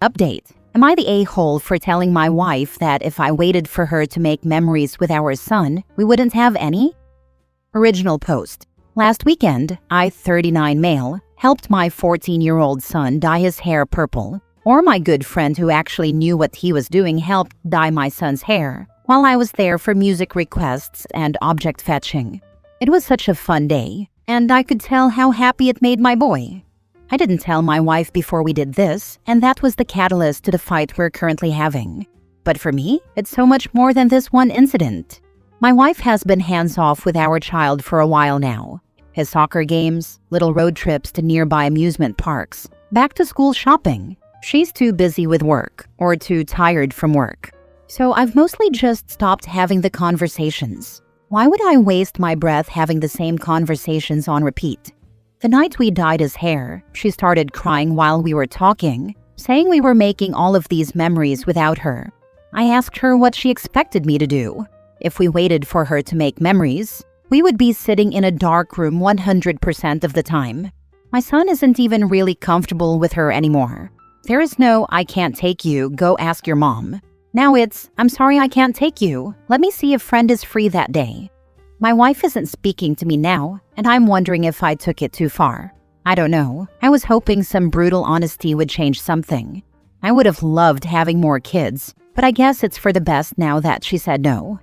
Update. Am I the a-hole for telling my wife that if I waited for her to make memories with our son, we wouldn't have any? Original post. Last weekend, I, 39 male, helped my 14-year-old son dye his hair purple. Or my good friend who actually knew what he was doing helped dye my son's hair while I was there for music requests and object fetching. It was such a fun day, and I could tell how happy it made my boy. I didn't tell my wife before we did this, and that was the catalyst to the fight we're currently having. But for me, it's so much more than this one incident. My wife has been hands-off with our child for a while now. His soccer games, little road trips to nearby amusement parks, back-to-school shopping. She's too busy with work, or too tired from work. So I've mostly just stopped having the conversations. Why would I waste my breath having the same conversations on repeat? The night we dyed his hair, she started crying while we were talking, saying we were making all of these memories without her. I asked her what she expected me to do. If we waited for her to make memories, we would be sitting in a dark room 100% of the time. My son isn't even really comfortable with her anymore. There is no, "I can't take you, go ask your mom." Now it's, "I'm sorry I can't take you. Let me see if friend is free that day." My wife isn't speaking to me now, and I'm wondering if I took it too far. I don't know. I was hoping some brutal honesty would change something. I would have loved having more kids, but I guess it's for the best now that she said no.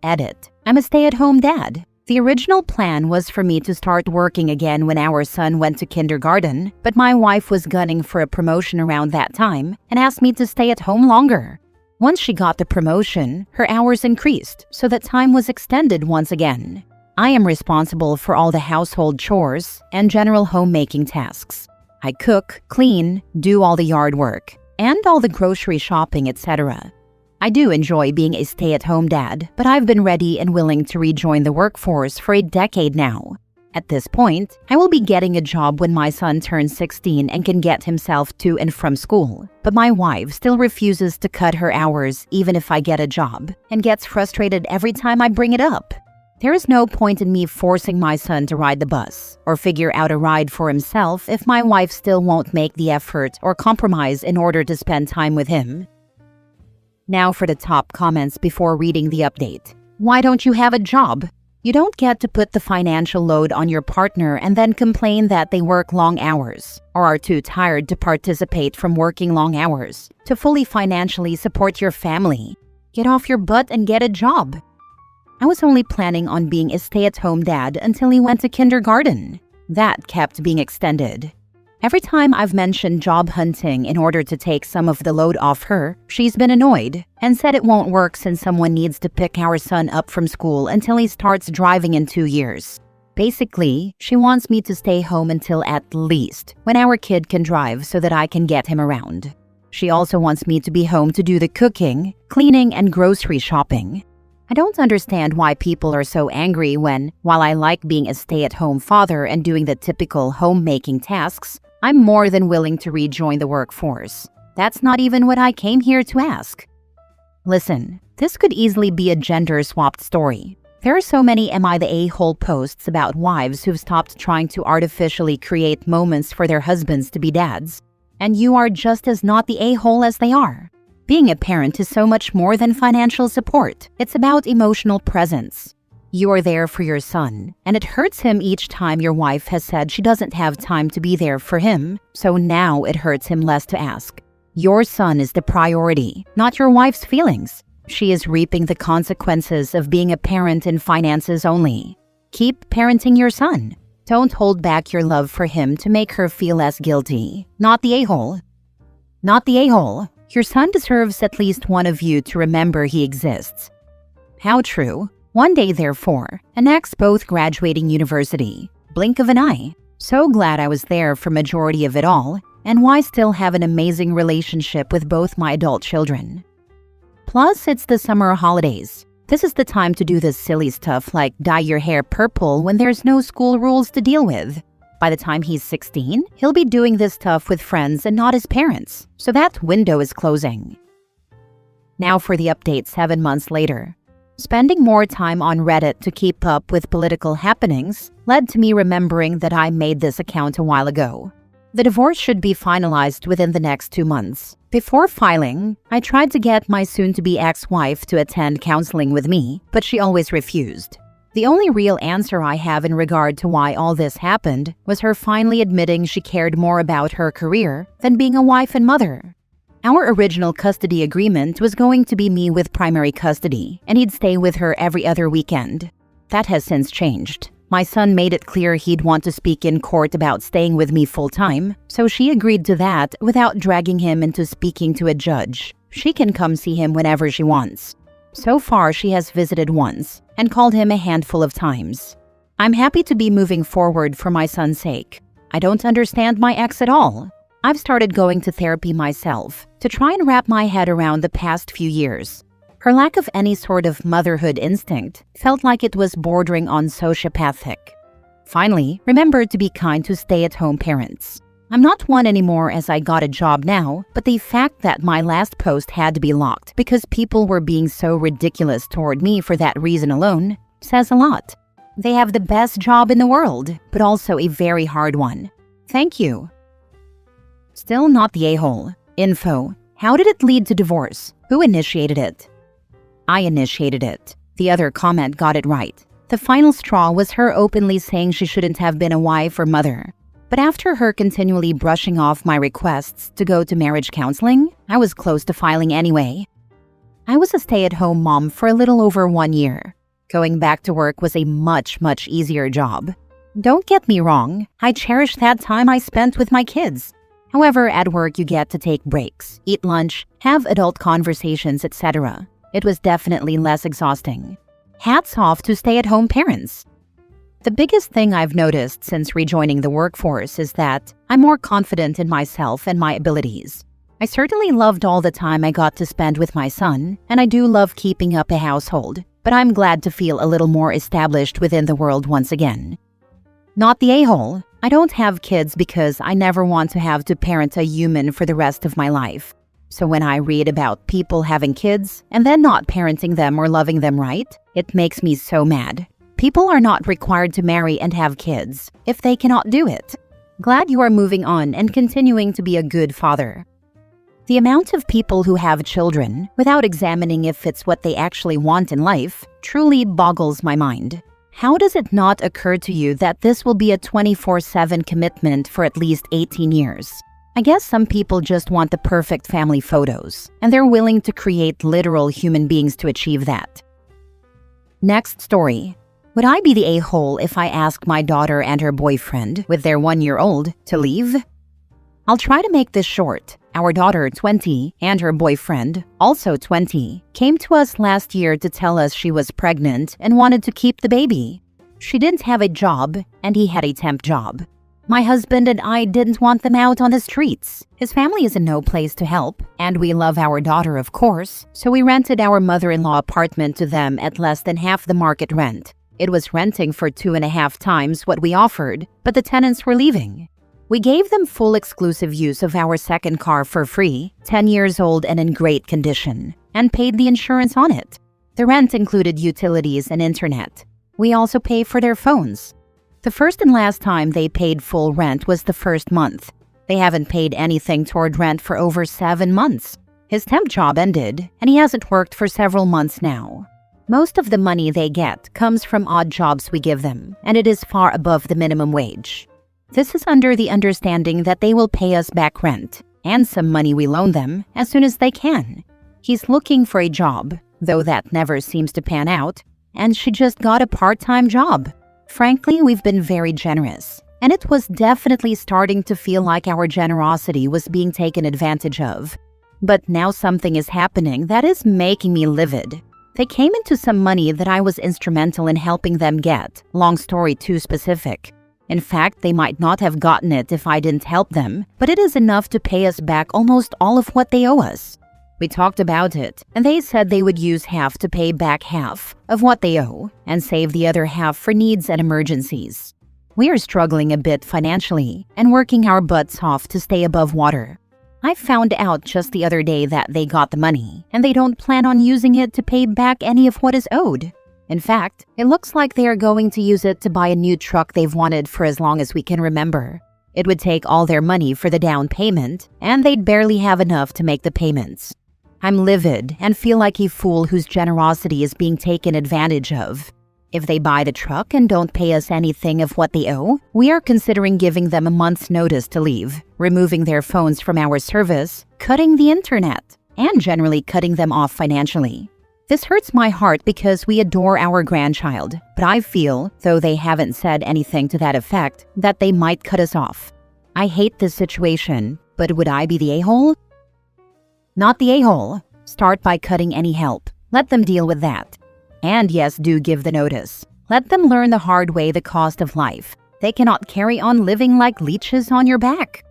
Edit. I'm a stay-at-home dad. The original plan was for me to start working again when our son went to kindergarten, but my wife was gunning for a promotion around that time and asked me to stay at home longer. Once she got the promotion, her hours increased, so that time was extended once again. I am responsible for all the household chores and general homemaking tasks. I cook, clean, do all the yard work, and all the grocery shopping, etc. I do enjoy being a stay-at-home dad, but I've been ready and willing to rejoin the workforce for a decade now. At this point, I will be getting a job when my son turns 16 and can get himself to and from school. But my wife still refuses to cut her hours even if I get a job, and gets frustrated every time I bring it up. There is no point in me forcing my son to ride the bus or figure out a ride for himself if my wife still won't make the effort or compromise in order to spend time with him. Now for the top comments before reading the update. Why don't you have a job? You don't get to put the financial load on your partner and then complain that they work long hours or are too tired to participate from working long hours to fully financially support your family. Get off your butt and get a job. I was only planning on being a stay-at-home dad until he went to kindergarten. That kept being extended. Every time I've mentioned job hunting in order to take some of the load off her, she's been annoyed and said it won't work since someone needs to pick our son up from school until he starts driving in 2 years. Basically, she wants me to stay home until at least when our kid can drive so that I can get him around. She also wants me to be home to do the cooking, cleaning, and grocery shopping. I don't understand why people are so angry when, while I like being a stay-at-home father and doing the typical homemaking tasks, I'm more than willing to rejoin the workforce. That's not even what I came here to ask. Listen, this could easily be a gender-swapped story. There are so many Am I the A-hole posts about wives who've stopped trying to artificially create moments for their husbands to be dads. And you are just as not the a-hole as they are. Being a parent is so much more than financial support. It's about emotional presence. You are there for your son, and it hurts him each time your wife has said she doesn't have time to be there for him, so now it hurts him less to ask. Your son is the priority, not your wife's feelings. She is reaping the consequences of being a parent in finances only. Keep parenting your son. Don't hold back your love for him to make her feel less guilty. Not the a-hole. Not the a-hole. Your son deserves at least one of you to remember he exists. How true. One day, therefore, and next both graduating university. Blink of an eye. So glad I was there for majority of it all, and why still have an amazing relationship with both my adult children. Plus, it's the summer holidays. This is the time to do this silly stuff like dye your hair purple when there's no school rules to deal with. By the time he's 16, he'll be doing this stuff with friends and not his parents, so that window is closing. Now for the update 7 months later. Spending more time on Reddit to keep up with political happenings led to me remembering that I made this account a while ago. The divorce should be finalized within the next 2 months. Before filing, I tried to get my soon-to-be ex-wife to attend counseling with me, but she always refused. The only real answer I have in regard to why all this happened was her finally admitting she cared more about her career than being a wife and mother. Our original custody agreement was going to be me with primary custody, and he'd stay with her every other weekend. That has since changed. My son made it clear he'd want to speak in court about staying with me full-time, so she agreed to that without dragging him into speaking to a judge. She can come see him whenever she wants. So far, she has visited once and called him a handful of times. I'm happy to be moving forward for my son's sake. I don't understand my ex at all. I've started going to therapy myself to try and wrap my head around the past few years. Her lack of any sort of motherhood instinct felt like it was bordering on sociopathic. Finally, remember to be kind to stay-at-home parents. I'm not one anymore as I got a job now, but the fact that my last post had to be locked because people were being so ridiculous toward me for that reason alone says a lot. They have the best job in the world, but also a very hard one. Thank you. Still not the a-hole. Info. How did it lead to divorce? Who initiated it? I initiated it. The other comment got it right. The final straw was her openly saying she shouldn't have been a wife or mother. But after her continually brushing off my requests to go to marriage counseling, I was close to filing anyway. I was a stay-at-home mom for a little over 1 year. Going back to work was a much easier job. Don't get me wrong, I cherish that time I spent with my kids. However, at work you get to take breaks, eat lunch, have adult conversations, etc. It was definitely less exhausting. Hats off to stay-at-home parents. The biggest thing I've noticed since rejoining the workforce is that I'm more confident in myself and my abilities. I certainly loved all the time I got to spend with my son, and I do love keeping up a household, but I'm glad to feel a little more established within the world once again. Not the a-hole. I don't have kids because I never want to have to parent a human for the rest of my life. So when I read about people having kids and then not parenting them or loving them right, it makes me so mad. People are not required to marry and have kids if they cannot do it. Glad you are moving on and continuing to be a good father. The amount of people who have children without examining if it's what they actually want in life truly boggles my mind. How does it not occur to you that this will be a 24/7 commitment for at least 18 years? I guess some people just want the perfect family photos, and they're willing to create literal human beings to achieve that. Next story. Would I be the a-hole if I asked my daughter and her boyfriend, with their 1-year-old, to leave? I'll try to make this short. Our daughter, 20, and her boyfriend, also 20, came to us last year to tell us she was pregnant and wanted to keep the baby. She didn't have a job, and he had a temp job. My husband and I didn't want them out on the streets. His family is in no place to help, and we love our daughter, of course, so we rented our mother-in-law apartment to them at less than half the market rent. It was renting for 2.5 times what we offered, but the tenants were leaving. We gave them full exclusive use of our second car for free, 10 years old and in great condition, and paid the insurance on it. The rent included utilities and internet. We also pay for their phones. The first and last time they paid full rent was the first month. They haven't paid anything toward rent for over 7 months. His temp job ended, and he hasn't worked for several months now. Most of the money they get comes from odd jobs we give them, and it is far above the minimum wage. This is under the understanding that they will pay us back rent, and some money we loan them, as soon as they can. He's looking for a job, though that never seems to pan out, and she just got a part-time job. Frankly, we've been very generous, and it was definitely starting to feel like our generosity was being taken advantage of. But now something is happening that is making me livid. They came into some money that I was instrumental in helping them get, long story too specific. In fact, they might not have gotten it if I didn't help them, but it is enough to pay us back almost all of what they owe us. We talked about it, and they said they would use half to pay back half of what they owe, and save the other half for needs and emergencies. We are struggling a bit financially, and working our butts off to stay above water. I found out just the other day that they got the money, and they don't plan on using it to pay back any of what is owed. In fact, it looks like they are going to use it to buy a new truck they've wanted for as long as we can remember. It would take all their money for the down payment, and they'd barely have enough to make the payments. I'm livid and feel like a fool whose generosity is being taken advantage of. If they buy the truck and don't pay us anything of what they owe, we are considering giving them a month's notice to leave, removing their phones from our service, cutting the internet, and generally cutting them off financially. This hurts my heart because we adore our grandchild, but I feel, though they haven't said anything to that effect, that they might cut us off. I hate this situation, but would I be the a-hole? Not the a-hole. Start by cutting any help. Let them deal with that. And yes, do give the notice. Let them learn the hard way the cost of life. They cannot carry on living like leeches on your back.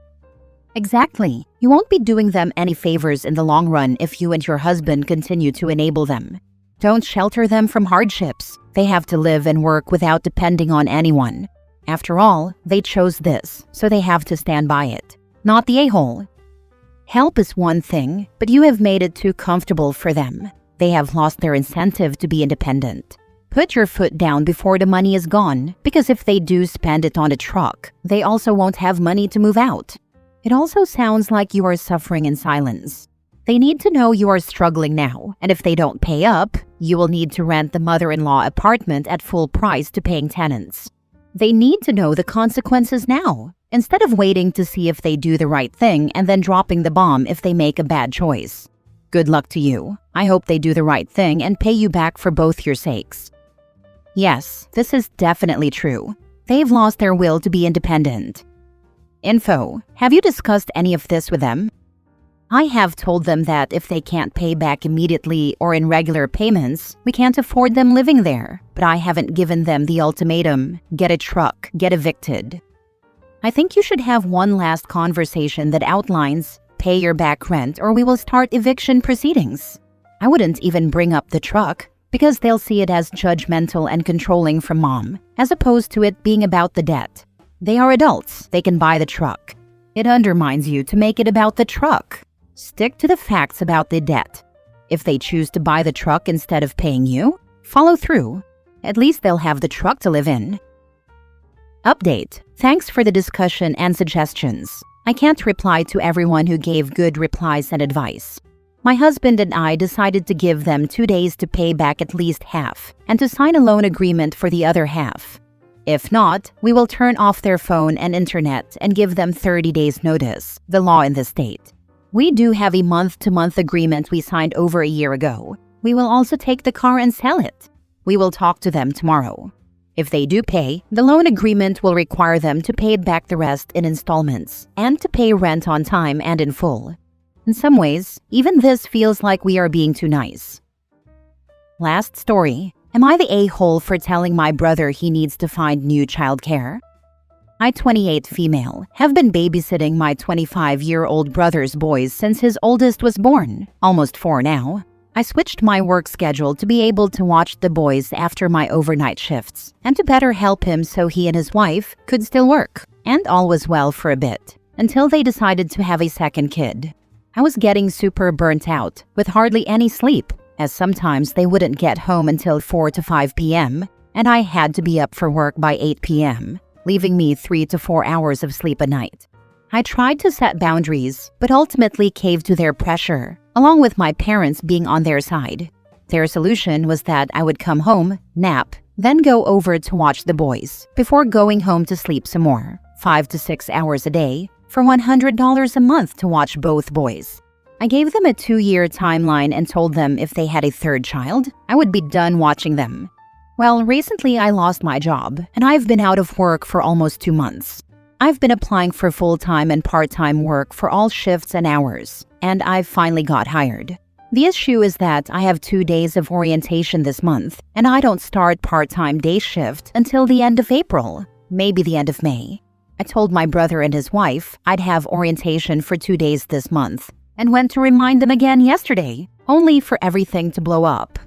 Exactly. You won't be doing them any favors in the long run if you and your husband continue to enable them. Don't shelter them from hardships. They have to live and work without depending on anyone. After all, they chose this, so they have to stand by it. Not the a-hole. Help is one thing, but you have made it too comfortable for them. They have lost their incentive to be independent. Put your foot down before the money is gone, because if they do spend it on a truck, they also won't have money to move out. It also sounds like you are suffering in silence. They need to know you are struggling now, and if they don't pay up, you will need to rent the mother-in-law apartment at full price to paying tenants. They need to know the consequences now, instead of waiting to see if they do the right thing and then dropping the bomb if they make a bad choice. Good luck to you. I hope they do the right thing and pay you back for both your sakes. Yes, this is definitely true. They've lost their will to be independent. Info: have you discussed any of this with them? I have told them that if they can't pay back immediately or in regular payments, we can't afford them living there. But I haven't given them the ultimatum: get a truck, get evicted. I think you should have one last conversation that outlines, pay your back rent or we will start eviction proceedings. I wouldn't even bring up the truck because they'll see it as judgmental and controlling from mom, as opposed to it being about the debt. They are adults, they can buy the truck. It undermines you to make it about the truck. Stick to the facts about the debt. If they choose to buy the truck instead of paying you, follow through. At least they'll have the truck to live in. Update: thanks for the discussion and suggestions. I can't reply to everyone who gave good replies and advice. My husband and I decided to give them 2 days to pay back at least half and to sign a loan agreement for the other half. If not, we will turn off their phone and internet and give them 30 days notice, the law in the state. We do have a month-to-month agreement we signed over a year ago. We will also take the car and sell it. We will talk to them tomorrow. If they do pay, the loan agreement will require them to pay back the rest in installments and to pay rent on time and in full. In some ways, even this feels like we are being too nice. Last story. Am I the a-hole for telling my brother he needs to find new childcare? I, 28 female, have been babysitting my 25-year-old brother's boys since his oldest was born, almost 4 now. I switched my work schedule to be able to watch the boys after my overnight shifts and to better help him so he and his wife could still work. And all was well for a bit, until they decided to have a second kid. I was getting super burnt out, with hardly any sleep, as sometimes they wouldn't get home until 4 to 5 p.m., and I had to be up for work by 8 p.m., leaving me 3 to 4 hours of sleep a night. I tried to set boundaries, but ultimately caved to their pressure, along with my parents being on their side. Their solution was that I would come home, nap, then go over to watch the boys, before going home to sleep some more, 5 to 6 hours a day, for $100 a month to watch both boys. I gave them a 2-year timeline and told them if they had a third child, I would be done watching them. Well, recently I lost my job, and I've been out of work for almost 2 months. I've been applying for full-time and part-time work for all shifts and hours, and I've finally got hired. The issue is that I have 2 days of orientation this month, and I don't start part-time day shift until the end of April, maybe the end of May. I told my brother and his wife I'd have orientation for 2 days this month, and went to remind them again yesterday, only for everything to blow up.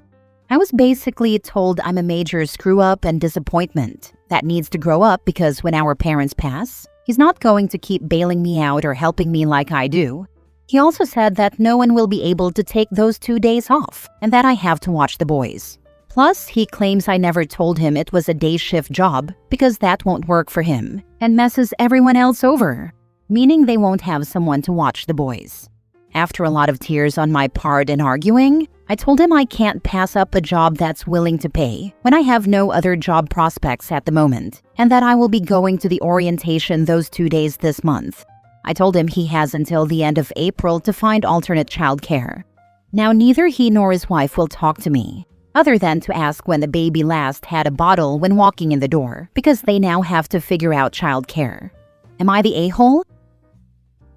I was basically told I'm a major screw-up and disappointment that needs to grow up because when our parents pass, he's not going to keep bailing me out or helping me like I do. He also said that no one will be able to take those 2 days off and that I have to watch the boys. Plus, he claims I never told him it was a day shift job because that won't work for him and messes everyone else over, meaning they won't have someone to watch the boys. After a lot of tears on my part and arguing, I told him I can't pass up a job that's willing to pay when I have no other job prospects at the moment, and that I will be going to the orientation those 2 days this month. I told him he has until the end of April to find alternate childcare. Now, neither he nor his wife will talk to me, other than to ask when the baby last had a bottle when walking in the door, because they now have to figure out childcare. Am I the a-hole?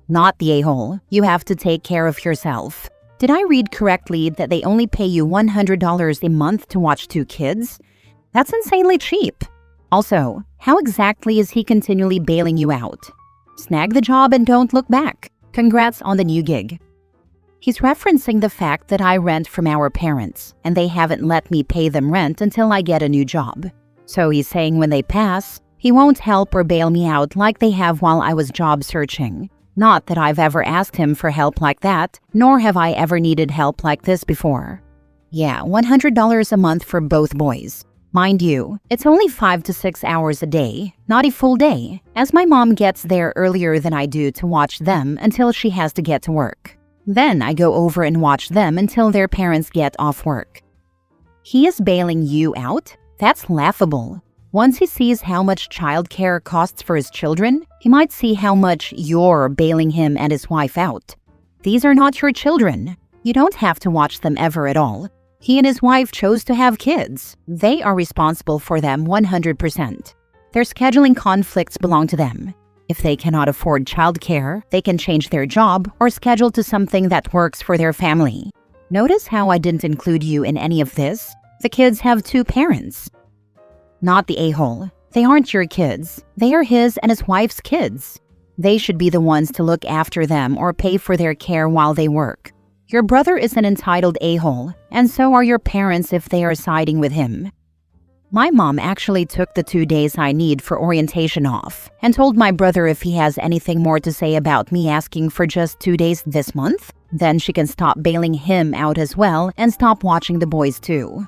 Not the a-hole. You have to take care of yourself. Did I read correctly that they only pay you $100 a month to watch 2 kids? That's insanely cheap. Also, how exactly is he continually bailing you out? Snag the job and don't look back. Congrats on the new gig. He's referencing the fact that I rent from our parents, and they haven't let me pay them rent until I get a new job. So he's saying when they pass, he won't help or bail me out like they have while I was job searching. Not that I've ever asked him for help like that, nor have I ever needed help like this before. Yeah, $100 a month for both boys. Mind you, it's only 5 to 6 hours a day, not a full day, as my mom gets there earlier than I do to watch them until she has to get to work. Then I go over and watch them until their parents get off work. He is bailing you out? That's laughable. Once he sees how much childcare costs for his children, he might see how much you're bailing him and his wife out. These are not your children. You don't have to watch them ever at all. He and his wife chose to have kids. They are responsible for them 100%. Their scheduling conflicts belong to them. If they cannot afford childcare, they can change their job or schedule to something that works for their family. Notice how I didn't include you in any of this? The kids have 2 parents. Not the a-hole. They aren't your kids. They are his and his wife's kids. They should be the ones to look after them or pay for their care while they work. Your brother is an entitled a-hole, and so are your parents if they are siding with him. My mom actually took the 2 days I need for orientation off and told my brother if he has anything more to say about me asking for just 2 days this month, then she can stop bailing him out as well and stop watching the boys too.